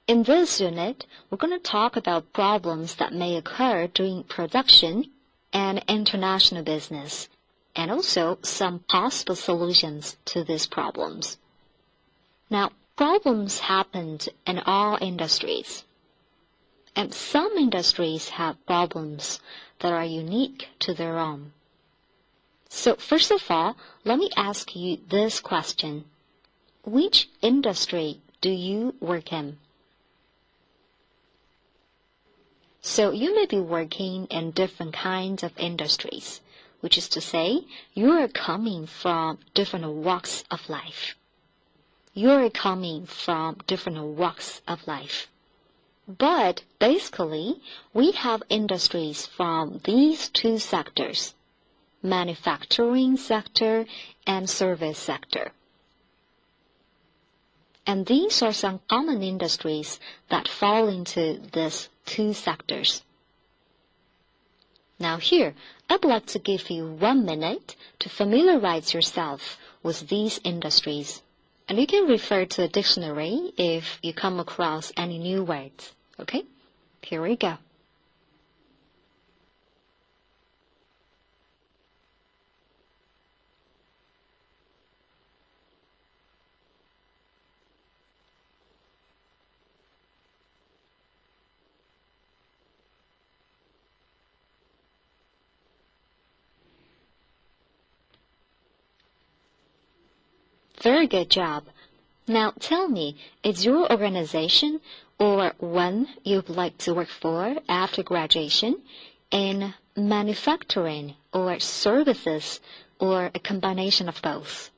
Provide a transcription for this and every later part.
In this unit, we're going to talk about problems that may occur during production and international business, and also some possible solutions to these problems. Now, problems happen in all industries, and some industries have problems that are unique to their own. So first of all, let me ask you this question. Which industry do you work in? So you may be working in different kinds of industries, which is to say, you are coming from different walks of life. You're coming from different walks of life. But basically, we have industries from these two sectors, manufacturing sector and service sector. And these are some common industries that fall into these two sectors. Now here, I'd like to give you 1 minute to familiarize yourself with these industries. And you can refer to a dictionary if you come across any new words. Okay? Here we go. Very good job. Now tell me, is your organization or one you'd like to work for after graduation in manufacturing or services or a combination of both?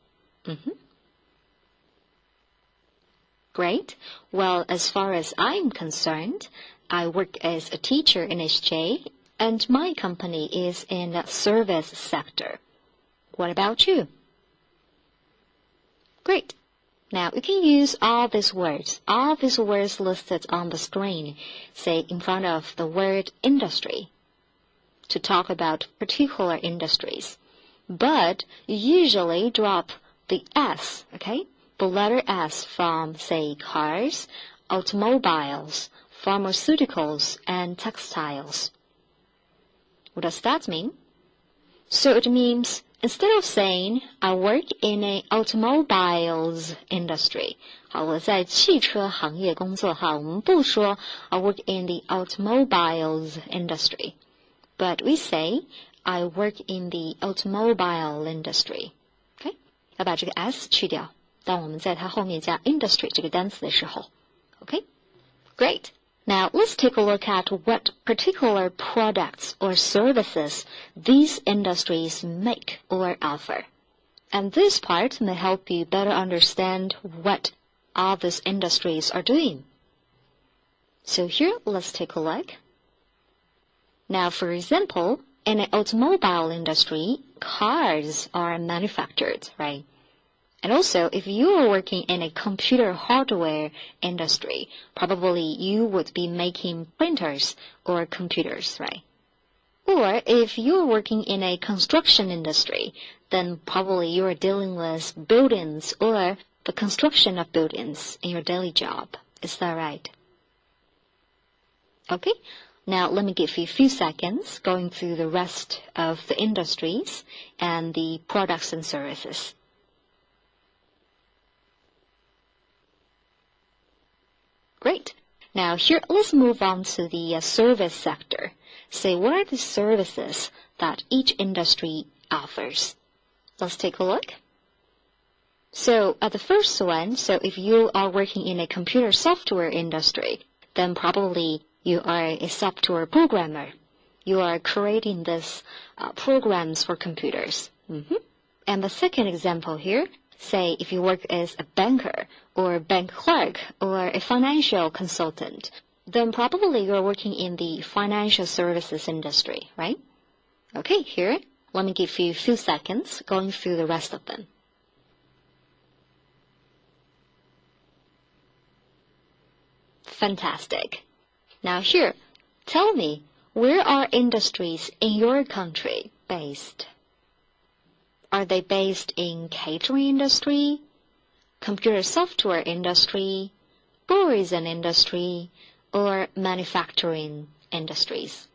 Great. Well, as far as I'm concerned, I work as a teacher in HJ, and my company is in the service sector. What about you? Great. Now, you can use all these words listed on the screen, say in front of the word industry, to talk about particular industries. But you usually drop the S, okay? The letter S from, say, cars, automobiles, pharmaceuticals, and textiles. What does that mean? So it means instead of saying, I work in an automobiles industry. 好，我在汽车行业工作哈，我们不说 I work in the automobiles industry, but we say, I work in the automobile industry. Okay? 要把这个 S 去掉，当我们在它后面加 industry 这个单词的时候。Okay? Great. Now, let's take a look at what particular products or services these industries make or offer. And this part may help you better understand what all these industries are doing. So here, let's take a look. Now, for example, in the automobile industry, cars are manufactured, right? And also, if you are working in a computer hardware industry, probably you would be making printers or computers, right? Or if you're working in a construction industry, then probably you're dealing with buildings or the construction of buildings in your daily job. Is that right? Okay, now let me give you a few seconds going through the rest of the industries and the products and services. Great. Now here, let's move on to the service sector. Say, what are the services that each industry offers? Let's take a look. So at the first one, so if you are working in a computer software industry, then probably you are a software programmer. You are creating these programs for computers. And the second example here, say if you work as a banker or a bank clerk or a financial consultant, then probably you're working in the financial services industry, right? Okay, here, let me give you a few seconds going through the rest of them. Fantastic. Now here, tell me, where are industries in your country based? Are they based in catering industry, computer software industry, tourism industry, or manufacturing industries.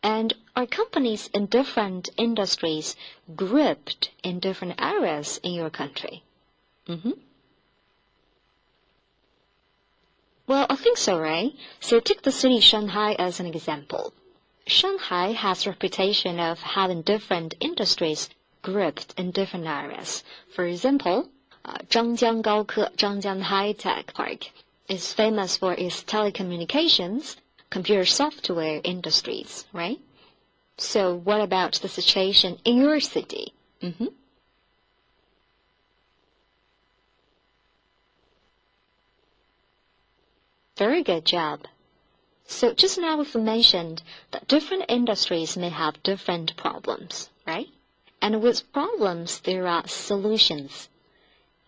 And are companies in different industries grouped in different areas in your country? Well, I think so, right? So take the city Shanghai as an example. Shanghai has a reputation of having different industries grouped in different areas. For example, Zhangjiang Gaoke, Zhangjiang High Tech Park is famous for its telecommunications, computer software industries, right? So what about the situation in your city? Very good job. So just now we've mentioned that different industries may have different problems, right? And with problems, there are solutions.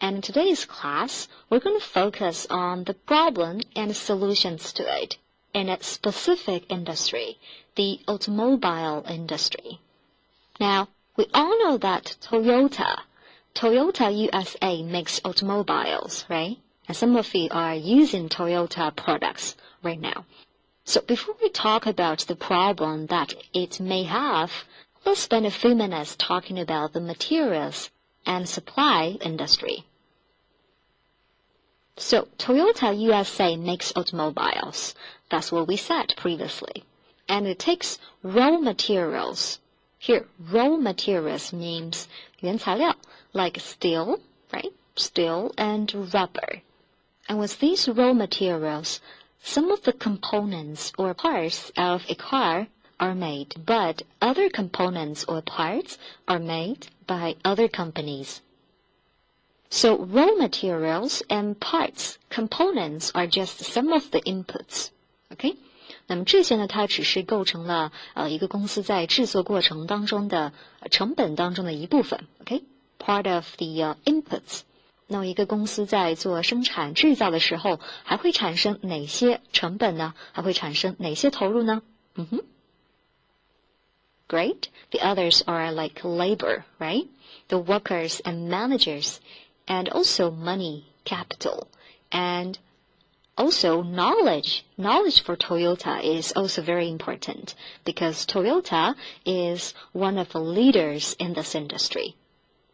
And in today's class, we're going to focus on the problem and solutions to it in a specific industry, the automobile industry. Now, we all know that Toyota USA makes automobiles, right? And some of you are using Toyota products right now. So before we talk about the problem that it may have, let's spend a few minutes talking about the materials and supply industry. So Toyota USA makes automobiles. That's what we said previously. And it takes raw materials. Here, raw materials means 原材料, like steel, right? Steel and rubber. And with these raw materials, some of the components or parts of a car are made, but other components or parts are made by other companies. So raw materials and parts, components are just some of the inputs. Okay? 那么这些呢，它只是构成了一个公司在制作过程当中的成本当中的一部分。Okay? Part of the inputs. 那么一个公司在做生产制造的时候，还会产生哪些成本呢？还会产生哪些投入呢？Great. The others are like labor, right? The workers and managers, and also money, capital, and also knowledge. Knowledge for Toyota is also very important because Toyota is one of the leaders in this industry.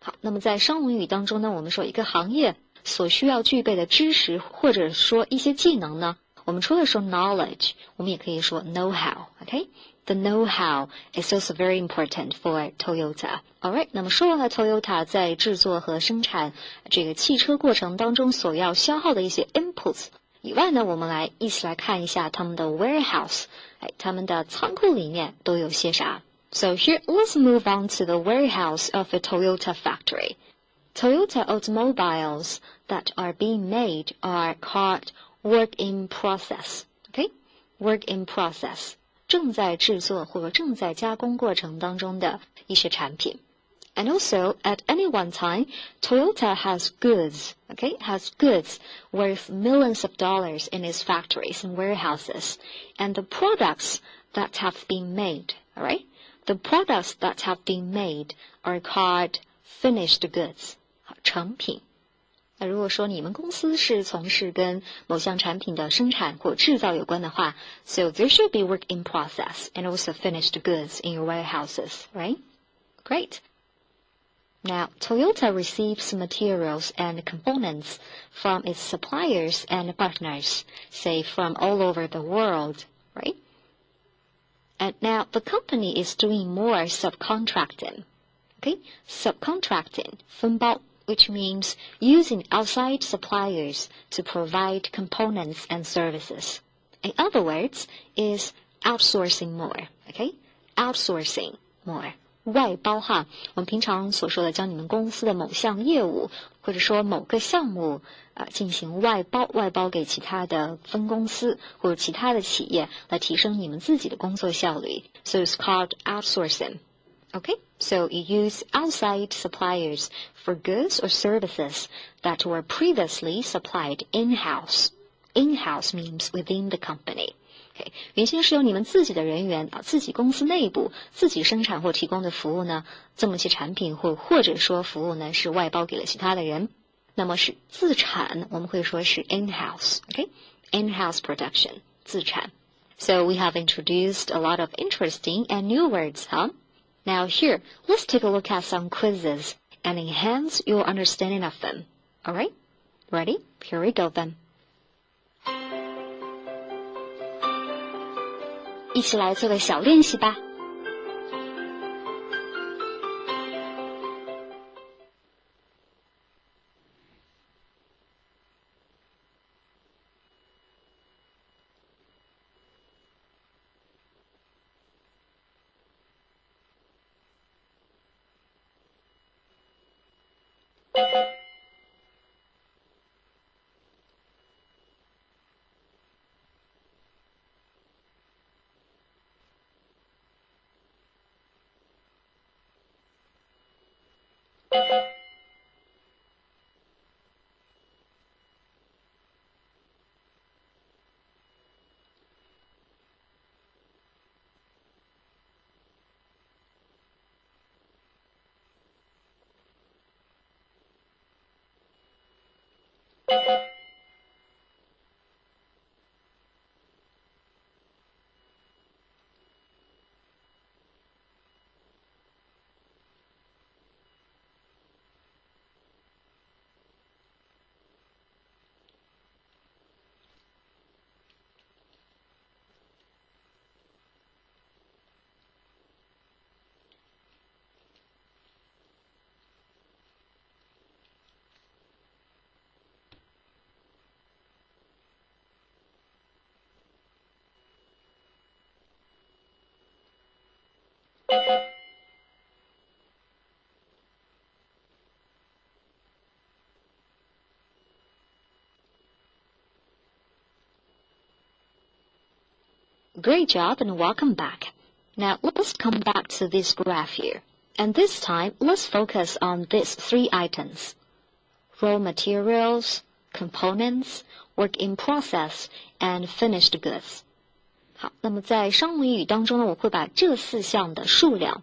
好，那么在商务英语当中呢，我们说一个行业所需要具备的知识或者说一些技能呢，我们除了说 knowledge， 我们也可以说 know-how, okay? The know-how is also very important for Toyota. Alright, 那么说完了 Toyota 在制作和生产这个汽车过程当中所要消耗的一些 inputs 以外呢，我们一起来看一下他们的 warehouse， 他们的仓库里面都有些啥。So here, let's move on to the warehouse of a Toyota factory. Toyota automobiles that are being made are called work in process. Okay? Work in process. 正在制作或者正在加工过程当中的一些产品。And also, at any one time, Toyota has goods, okay? Has goods worth millions of dollars in its factories and warehouses. And the products that have been made, alright? The products that have been made are called finished goods, 成品。那如果说你们公司是从事跟某项产品的生产或制造有关的话 so there should be work in process and also finished goods in your warehouses, right? Great. Now, Toyota receives materials and components from its suppliers and partners, say from all over the world, right? And now the company is doing more subcontracting. Okay? Subcontracting, 分包, which means using outside suppliers to provide components and services. In other words, is outsourcing more. Okay? Outsourcing more. 外包哈，我们平常所说的将你们公司的某项业务或者说某个项目进行外包给其他的分公司或者其他的企业来提升你们自己的工作效率。So it's called outsourcing. Okay? So you use outside suppliers for goods or services that were previously supplied in-house. In-house means within the company. Okay. 原先是由你们自己的人员自己公司内部自己生产或提供的服务呢，这么些产品或者说服务呢是外包给了其他的人。那么是自产，我们会说是 in-house，OK？In-house production， 自产。So we have introduced a lot of interesting and new words, huh? Now here, let's take a look at some quizzes and enhance your understanding of them. Alright? Ready? Here we go then. 一起来做个小练习吧。Great job and welcome back. Now let's come back to this graph here. And this time, let's focus on these 3 items. Raw materials, components, work in process, and finished goods. 好，那么在商务英语当中呢，我会把这4项的数量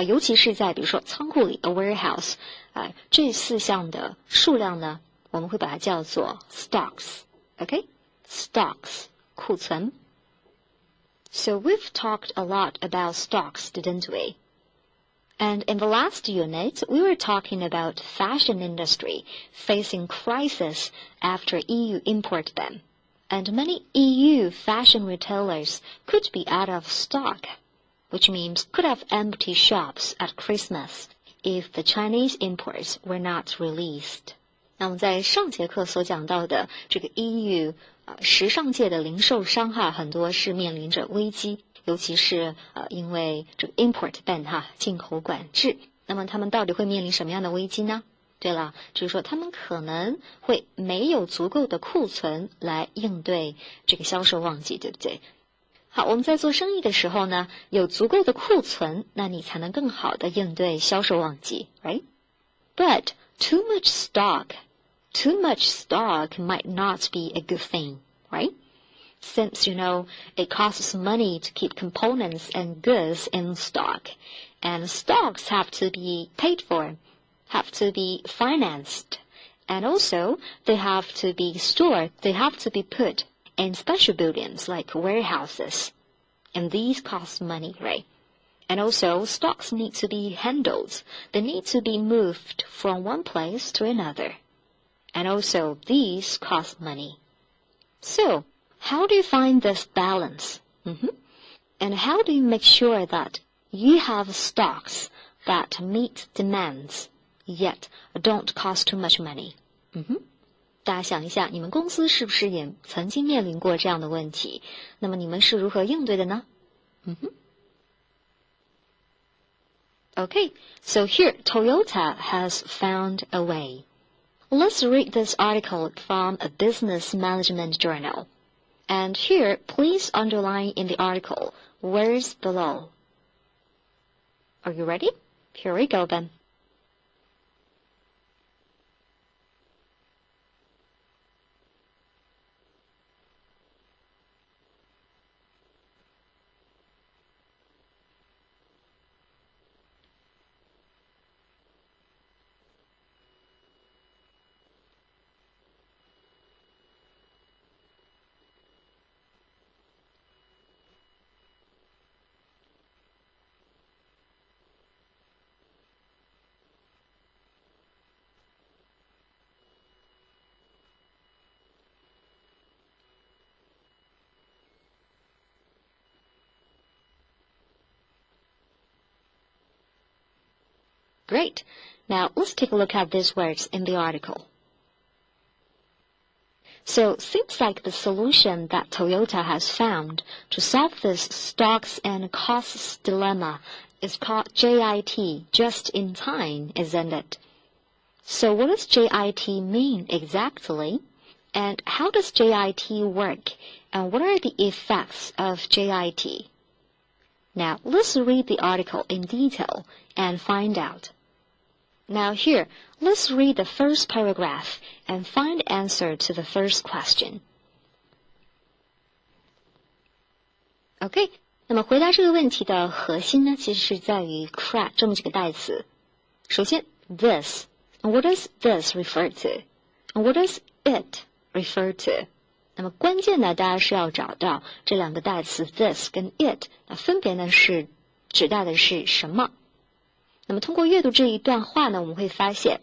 尤其是在比如说仓库里 a warehouse 这4项的数量呢，我们会把它叫做 stocks。OK? Stocks 库存。So we've talked a lot about stocks, didn't we? And in the last unit, we were talking about fashion industry facing crisis after EU import ban. And many EU fashion retailers could be out of stock, which means could have empty shops at Christmas if the Chinese imports were not released. 那么在上节课所讲到的这个 EU 时尚界的零售商很多是面临着危机，尤其是因为这个 import ban 进口管制。那么他们到底会面临什么样的危机呢？对了，就是说他们可能会没有足够的库存来应对这个销售旺季，对不对？好，我们在做生意的时候呢，有足够的库存，那你才能更好的应对销售旺季 ，right? But too much stock might not be a good thing, right? Since, it costs money to keep components and goods in stock, and stocks have to be paid for, have to be financed, and also they have to be stored, they have to be put in special buildings like warehouses. And these cost money, right? And also, stocks need to be handled. They need to be moved from one place to another. And also, these cost money. So, how do you find this balance? And how do you make sure that you have stocks that meet demands, yet don't cost too much money? 大家想一下，你们公司是不是也曾经面临过这样的问题？那么你们是如何应对的呢？Okay, so here Toyota has found a way. Let's read this article from a business management journal. And here, please underline in the article words below. Are you ready? Here we go then. Great. Now let's take a look at these words in the article. So, seems like the solution that Toyota has found to solve this stocks and costs dilemma is called JIT, just in time, isn't it? So what does JIT mean exactly? And how does JIT work? And what are the effects of JIT? Now, let's read the article in detail and find out. Now here, let's read the first paragraph and find answer to the first question. OK, 那么回答这个问题的核心呢，其实是在于 crack 这么几个代词。首先 this, and what does this refer to? And what does it refer to? 那么关键呢，大家是要找到这两个代词 this 跟 it， 那分别呢是指代的是什么。那么通过阅读这一段话呢，我们会发现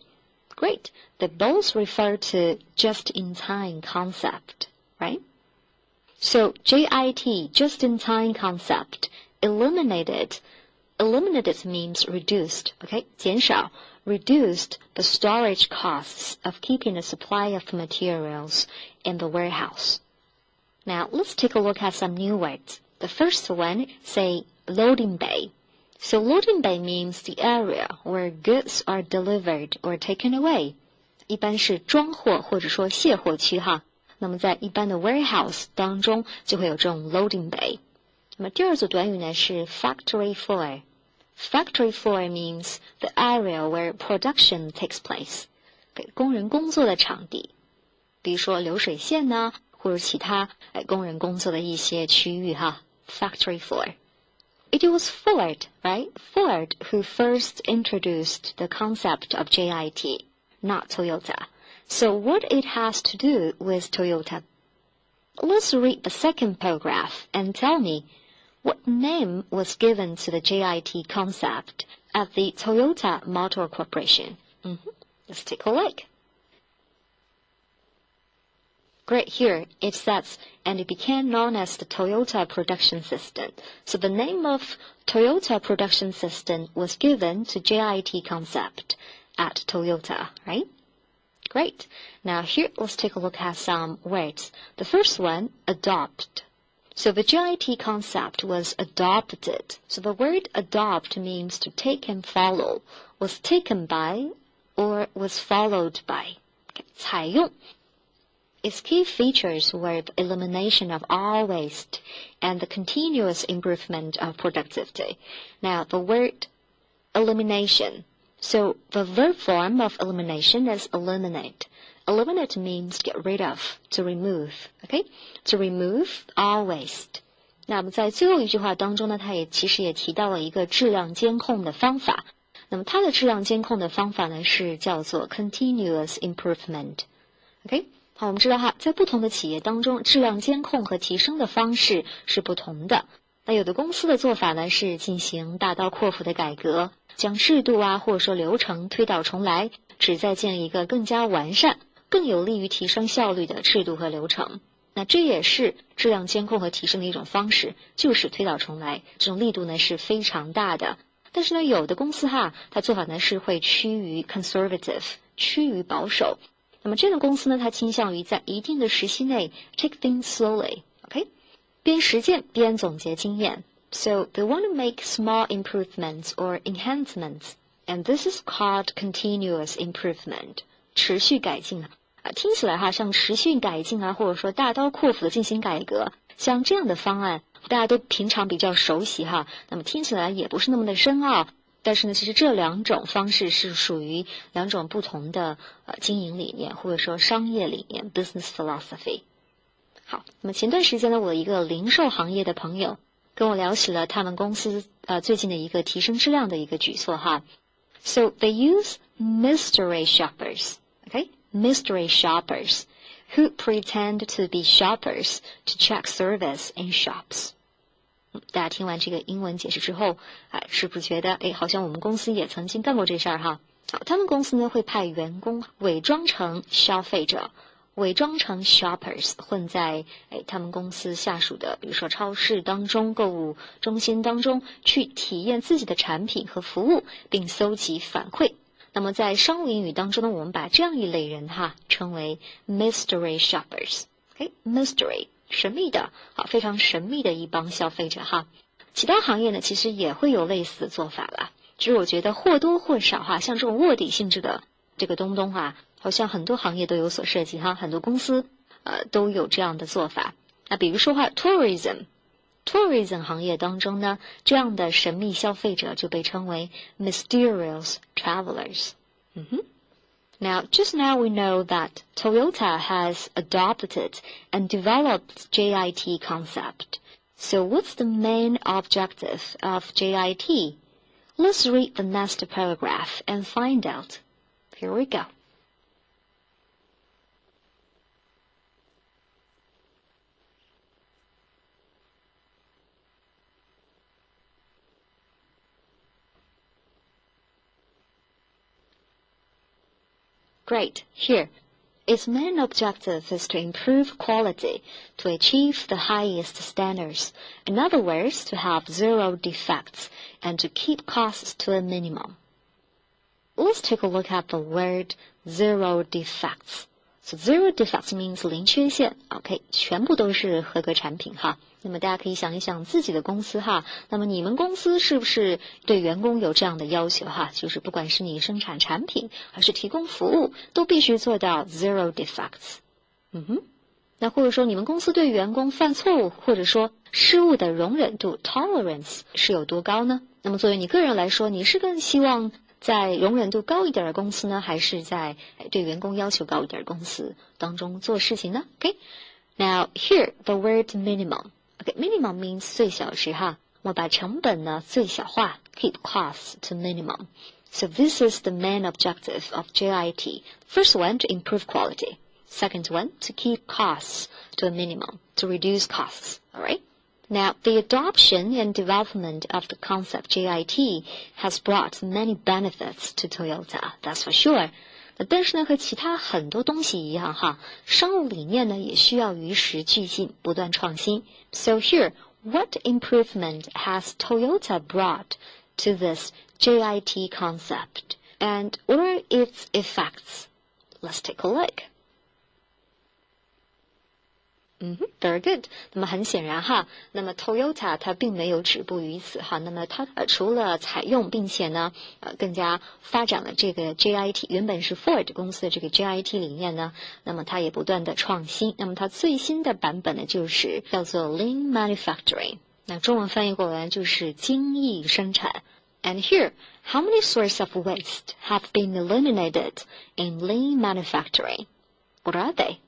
Great, they both refer to just-in-time concept, right? So JIT, just-in-time concept, eliminated means reduced, okay? 减少 reduced the storage costs of keeping a supply of materials in the warehouse. Now let's take a look at some new words. The first one, say loading bay.So loading bay means the area where goods are delivered or taken away. 一般是装货或者说卸货区哈。那么在一般的 warehouse 当中就会有这种 loading bay。那么第二组短语呢是 factory floor。Factory floor means the area where production takes place. 给工人工作的场地，比如说流水线呢，或者其他工人工作的一些区域哈。Factory floor.It was Ford, right? Ford who first introduced the concept of JIT, not Toyota. So what it has to do with Toyota? Let's read the second paragraph and tell me what name was given to the JIT concept at the Toyota Motor Corporation. Let's take a look. Great, here it says, and it became known as the Toyota Production System. So the name of Toyota Production System was given to JIT concept at Toyota, right? Great. Now here, let's take a look at some words. The first one, adopt. So the JIT concept was adopted. So the word adopt means to take and follow, was taken by, or was followed by. Okay, 采用。Its key features were the elimination of all waste and the continuous improvement of productivity. Now, the word elimination. So, the verb form of elimination is eliminate. Eliminate means get rid of, to remove, okay? To remove all waste. 那么在最后一句话当中呢，它其实也提到了一个质量监控的方法。那么它的质量监控的方法呢，是叫做 continuous improvement, okay?好，我们知道哈，在不同的企业当中，质量监控和提升的方式是不同的。那有的公司的做法呢，是进行大刀阔斧的改革，将制度啊或者说流程推倒重来，旨在建立一个更加完善、更有利于提升效率的制度和流程。那这也是质量监控和提升的一种方式，就是推倒重来，这种力度呢是非常大的。但是呢，有的公司哈，它做法呢是会趋于 conservative， 趋于保守。那么这样的公司呢，它倾向于在一定的时期内 take things slowly, okay? 边实践边总结经验。So they want to make small improvements or enhancements, and this is called continuous improvement. 持续改进啊，听起来哈像持续改进啊，或者说大刀阔斧的进行改革，像这样的方案，大家都平常比较熟悉哈。那么听起来也不是那么的深奥。但是呢，其实这两种方式是属于两种不同的经营理念或者说商业理念 business philosophy。好，那么前段时间呢，我一个零售行业的朋友跟我聊起了他们公司最近的一个提升质量的一个举措哈。So they use mystery shoppers, okay? Mystery shoppers who pretend to be shoppers to check service in shops.大家听完这个英文解释之后，是不是觉得，好像我们公司也曾经干过这事儿哈？好，他们公司呢会派员工伪装成消费者，伪装成 shoppers 混在他们公司下属的比如说超市当中、购物中心当中去体验自己的产品和服务，并搜集反馈。那么在商务英语当中呢，我们把这样一类人称为 mystery shoppers。mystery 神秘的非常神秘的一帮消费者其他行业呢其实也会有类似的做法啦，只是我觉得或多或少像这种卧底性质的这个东东好像很多行业都有所涉及很多公司都有这样的做法。那比如说tourism 行业当中呢，这样的神秘消费者就被称为 mysterious travelers。Now, just now we know that Toyota has adopted and developed JIT concept. So what's the main objective of JIT? Let's read the next paragraph and find out. Here we go. Great. Here, its main objective is to improve quality, to achieve the highest standards. In other words, to have zero defects and to keep costs to a minimum. Let's take a look at the word zero defects. So zero defects means 零缺陷 OK 全部都是合格产品那么大家可以想一想自己的公司那么你们公司是不是对员工有这样的要求就是不管是你生产产品还是提供服务都必须做到 zero defects。那或者说你们公司对员工犯错误或者说失误的容忍度 tolerance 是有多高呢？那么作为你个人来说，你是更希望在容忍度高一点的公司呢，还是在对员工要求高一点的公司当中做事情呢？ Okay, now here the word minimum. Okay, minimum means 最小值我把成本呢最小化 keep costs to minimum. So this is the main objective of JIT. First one, to improve quality. Second one, to keep costs to a minimum, to reduce costs. Alright? Now, the adoption and development of the concept JIT has brought many benefits to Toyota, that's for sure. 但是呢，和其他很多东西一样商务理念呢也需要与时俱进，不断创新。So here, what improvement has Toyota brought to this JIT concept? And what are its effects? Let's take a look. Very good. 那么很显然那么 Toyota 它并没有止步于此那么它除了采用并且呢更加发展了这个 JIT 原本是 Ford 公司的这个 JIT 理念呢，那么它也不断的创新。那么它最新的版本呢就是叫做 Lean Manufacturing， 那中文翻译过来就是精益生产。And here, how many sources of waste have been eliminated in lean manufacturing? What are they?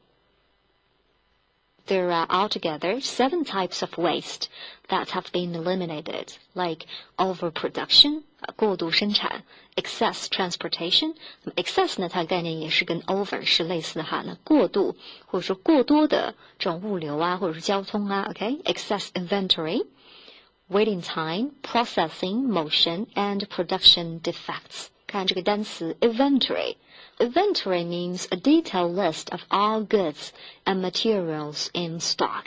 There are altogether 7 types of waste that have been eliminated, like overproduction, 过度生产 excess transportation. Excess 呢，它的概念也是跟 over 是类似的那过度或者说过多的这种物流或者是交通OK? Excess inventory, waiting time, processing, motion, and production defects. 看这个单词 inventory。Inventory means a detailed list of all goods and materials in stock.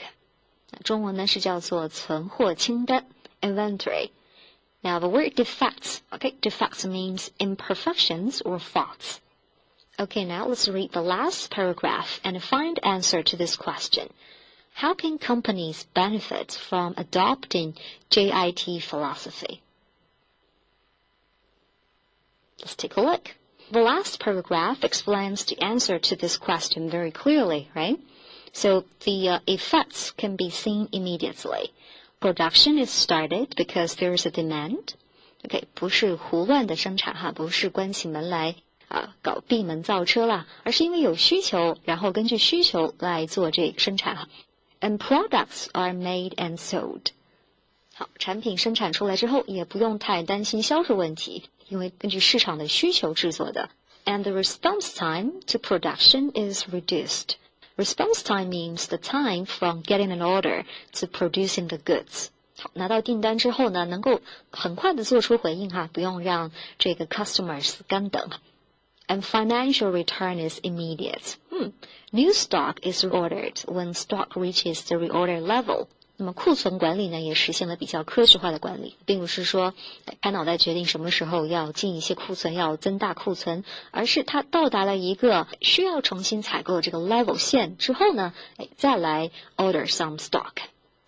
中文呢是叫做存货清单 inventory. Now the word defects, defects means imperfections or faults. Okay, now let's read the last paragraph and find answer to this question. How can companies benefit from adopting JIT philosophy? Let's take a look. The last paragraph explains the answer to this question very clearly, right? So the effects can be seen immediately. Production is started because there is a demand. Okay, 不是胡乱的生产不是关起门来搞闭门造车啦，而是因为有需求，然后根据需求来做这个生产And products are made and sold. 好，产品生产出来之后，也不用太担心销售问题。因为根据市场的需求制作的 And the response time to production is reduced. Response time means the time from getting an order to producing the goods. 好，拿到订单之后呢，能够很快的做出回应不用让这个 customers 干等。and financial return is immediate. New stock is ordered when stock reaches the reorder level. 那么库存管理呢，也实现了比较科学化的管理，并不是说拍脑袋决定什么时候要进一些库存，要增大库存，而是它到达了一个需要重新采购这个 level 线之后呢，再来 order some stock.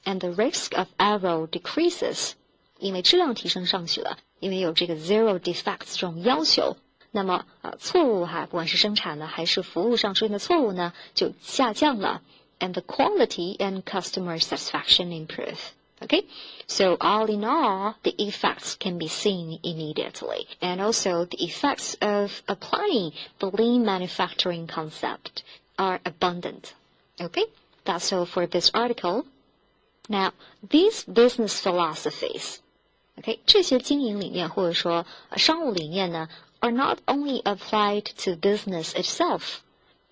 And the risk of error decreases. 因为质量提升上去了，因为有这个 zero defects 这种要求，那么错误不管是生产的还是服务上出现的错误呢，就下降了。And the quality and customer satisfaction improve. Okay? So all in all, the effects can be seen immediately. And also the effects of applying the lean manufacturing concept are abundant. Okay? That's all for this article. Now, these business philosophies, okay, 这些经营理念或者说商务理念呢 are not only applied to business itself,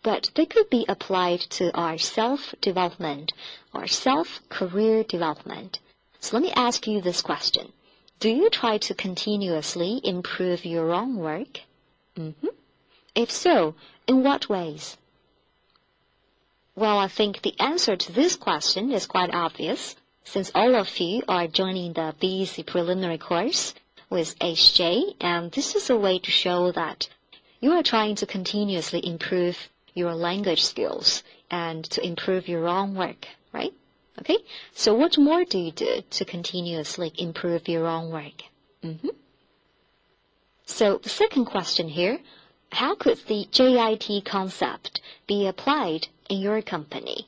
but they could be applied to our self-development or self-career development. So let me ask you this question. Do you try to continuously improve your own work? If so, in what ways? Well, I think the answer to this question is quite obvious, since all of you are joining the BEC preliminary course with HJ, and this is a way to show that you are trying to continuously improve your language skills and to improve your own work, right? Okay, so what more do you do to continuously improve your own work? So the second question here, how could the JIT concept be applied in your company?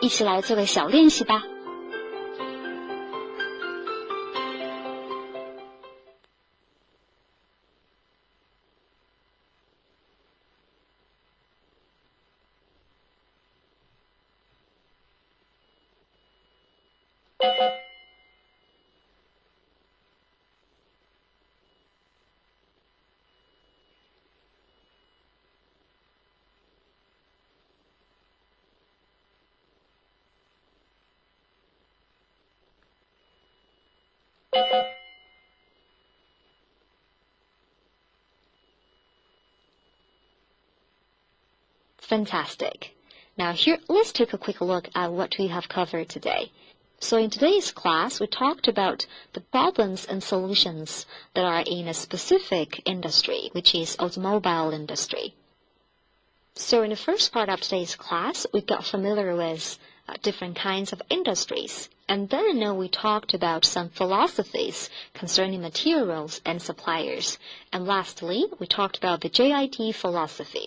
Let's 一起来做个小练习吧。Fantastic. Now here, let's take a quick look at what we have covered today. So in today's class, we talked about the problems and solutions that are in a specific industry, which is automobile industry. So in the first part of today's class, we got familiar with different kinds of industries. And then we talked about some philosophies concerning materials and suppliers. And lastly, we talked about the JIT philosophy,